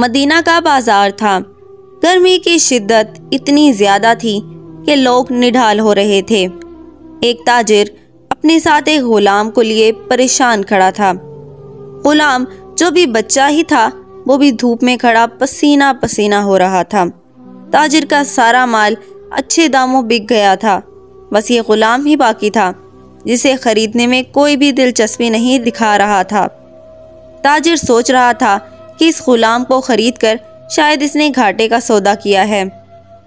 مدینہ کا بازار تھا۔ گرمی کی شدت اتنی زیادہ تھی کہ لوگ نڈھال ہو رہے تھے۔ ایک تاجر اپنے ساتھ ایک غلام کو لیے پریشان کھڑا تھا۔ غلام جو بھی بچہ ہی تھا وہ بھی دھوپ میں کھڑا پسینہ پسینہ ہو رہا تھا۔ تاجر کا سارا مال اچھے داموں بک گیا تھا، بس یہ غلام ہی باقی تھا جسے خریدنے میں کوئی بھی دلچسپی نہیں دکھا رہا تھا۔ تاجر سوچ رہا تھا کہ اس غلام کو خرید کر شاید اس نے گھاٹے کا سودا کیا ہے۔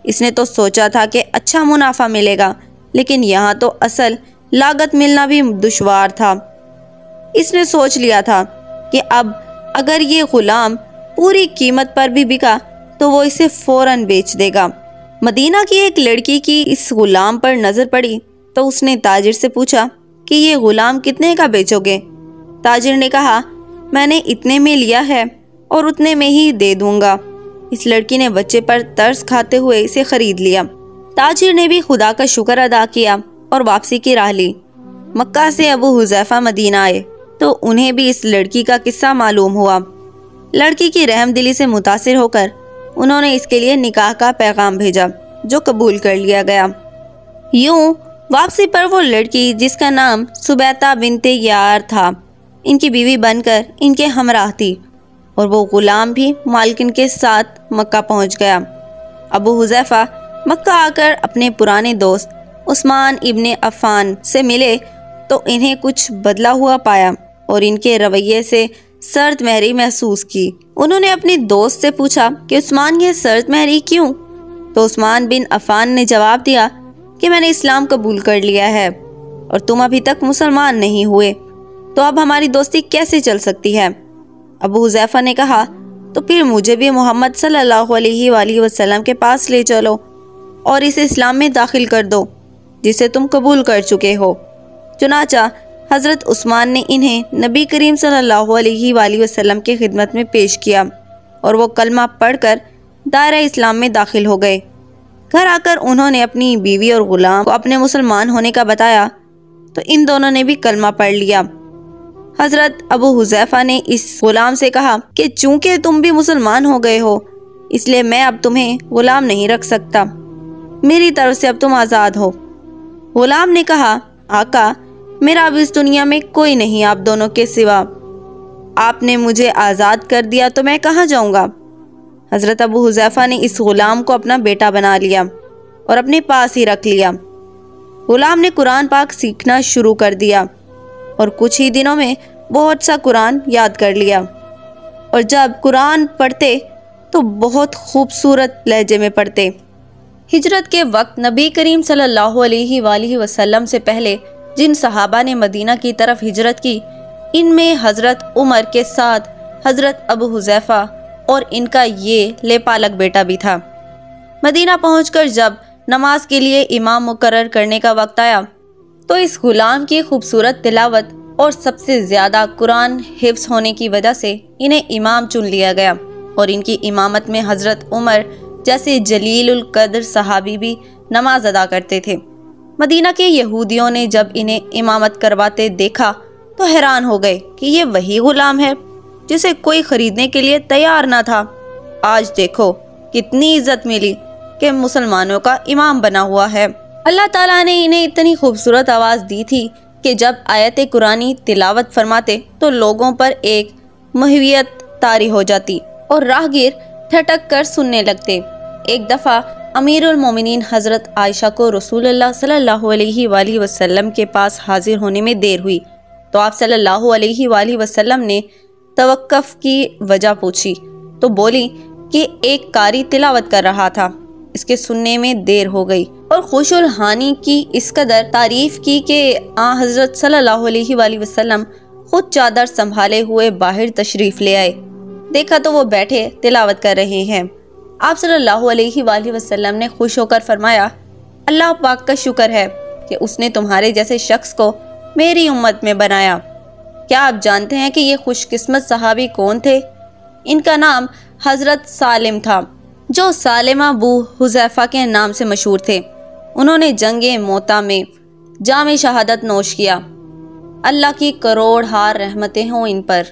اس نے تو سوچا تھا کہ اچھا منافع ملے گا، لیکن یہاں تو اصل لاگت ملنا بھی دشوار تھا۔ اس نے سوچ لیا تھا کہ اب اگر یہ غلام پوری قیمت پر بھی بکا تو وہ اسے فوراً بیچ دے گا۔ مدینہ کی ایک لڑکی کی اس غلام پر نظر پڑی تو اس نے تاجر سے پوچھا کہ یہ غلام کتنے کا بیچو گے؟ تاجر نے کہا، میں نے اتنے میں لیا ہے اور اتنے میں ہی دے دوں گا۔ اس لڑکی نے بچے پر ترس کھاتے ہوئے اسے خرید لیا۔ تاجر نے بھی خدا کا شکر ادا کیا اور واپسی کی راہ لی۔ مکہ سے ابو حذیفہ مدینہ آئے تو انہیں بھی اس لڑکی کا قصہ معلوم ہوا۔ لڑکی کی رحم دلی سے متاثر ہو کر انہوں نے اس کے لیے نکاح کا پیغام بھیجا جو قبول کر لیا گیا۔ یوں واپسی پر وہ لڑکی جس کا نام سبیتہ بنت یار تھا ان کی بیوی بن کر ان کے ہمراہ تھی، اور وہ غلام بھی مالکن کے ساتھ مکہ پہنچ گیا۔ ابو حذیفہ مکہ آ کر اپنے پرانے دوست عثمان ابن عفان سے ملے تو انہیں کچھ بدلا ہوا پایا اور ان کے رویے سے سرد مہری محسوس کی۔ انہوں نے اپنے دوست سے پوچھا کہ عثمان یہ سرد مہری کیوں؟ تو عثمان بن عفان نے جواب دیا کہ میں نے اسلام قبول کر لیا ہے اور تم ابھی تک مسلمان نہیں ہوئے، تو اب ہماری دوستی کیسے چل سکتی ہے؟ ابو حذیفہ نے کہا، تو پھر مجھے بھی محمد صلی اللہ علیہ وآلہ وسلم کے پاس لے چلو اور اسے اسلام میں داخل کر دو جسے تم قبول کر چکے ہو۔ چنانچہ حضرت عثمان نے انہیں نبی کریم صلی اللہ علیہ وآلہ وسلم کے خدمت میں پیش کیا اور وہ کلمہ پڑھ کر دائرہ اسلام میں داخل ہو گئے۔ گھر آ کر انہوں نے اپنی بیوی اور غلام کو اپنے مسلمان ہونے کا بتایا تو ان دونوں نے بھی کلمہ پڑھ لیا۔ حضرت ابو حذیفہ نے اس غلام سے کہا کہ چونکہ تم بھی مسلمان ہو گئے ہو اس لیے میں اب تمہیں غلام نہیں رکھ سکتا، میری طرف سے اب تم آزاد ہو۔ غلام نے کہا، آقا میرا اب اس دنیا میں کوئی نہیں آپ دونوں کے سوا، آپ نے مجھے آزاد کر دیا تو میں کہاں جاؤں گا؟ حضرت ابو حذیفہ نے اس غلام کو اپنا بیٹا بنا لیا اور اپنے پاس ہی رکھ لیا۔ غلام نے قرآن پاک سیکھنا شروع کر دیا اور کچھ ہی دنوں میں بہت سا قرآن یاد کر لیا، اور جب قرآن پڑھتے تو بہت خوبصورت لہجے میں پڑھتے۔ ہجرت کے وقت نبی کریم صلی اللہ علیہ وآلہ وسلم سے پہلے جن صحابہ نے مدینہ کی طرف ہجرت کی ان میں حضرت عمر کے ساتھ حضرت ابو حذیفہ اور ان کا یہ لے پالک بیٹا بھی تھا۔ مدینہ پہنچ کر جب نماز کے لیے امام مقرر کرنے کا وقت آیا تو اس غلام کی خوبصورت تلاوت اور سب سے زیادہ قرآن حفظ ہونے کی وجہ سے انہیں امام چن لیا گیا، اور ان کی امامت میں حضرت عمر جیسے جلیل القدر صحابی بھی نماز ادا کرتے تھے۔ مدینہ کے یہودیوں نے جب انہیں امامت کرواتے دیکھا تو حیران ہو گئے کہ یہ وہی غلام ہے جسے کوئی خریدنے کے لیے تیار نہ تھا۔ آج دیکھو کتنی عزت ملی کہ مسلمانوں کا امام بنا ہوا ہے۔ اللہ تعالیٰ نے انہیں اتنی خوبصورت آواز دی تھی کہ جب آیت قرآنی تلاوت فرماتے تو لوگوں پر ایک محویت طاری ہو جاتی اور راہگیر ٹھٹک کر سننے لگتے۔ ایک دفعہ امیر المومنین حضرت عائشہ کو رسول اللہ صلی اللہ علیہ وآلہ وسلم کے پاس حاضر ہونے میں دیر ہوئی تو آپ صلی اللہ علیہ وآلہ وسلم نے توقف کی وجہ پوچھی تو بولی کہ ایک قاری تلاوت کر رہا تھا، اس کے سننے میں دیر ہو گئی، اور خوش الحانی کی اس قدر تعریف کی کہ حضرت صلی اللہ علیہ وآلہ وسلم خود چادر سنبھالے ہوئے باہر تشریف لے آئے۔ دیکھا تو وہ بیٹھے تلاوت کر رہے ہیں۔ آپ صلی اللہ علیہ وآلہ وسلم نے خوش ہو کر فرمایا، اللہ پاک کا شکر ہے کہ اس نے تمہارے جیسے شخص کو میری امت میں بنایا۔ کیا آپ جانتے ہیں کہ یہ خوش قسمت صحابی کون تھے؟ ان کا نام حضرت سالم تھا، جو سالم ابو حذیفہ کے نام سے مشہور تھے۔ انہوں نے جنگ موتا میں جام شہادت نوش کیا۔ اللہ کی کروڑ ہار رحمتیں ہوں ان پر۔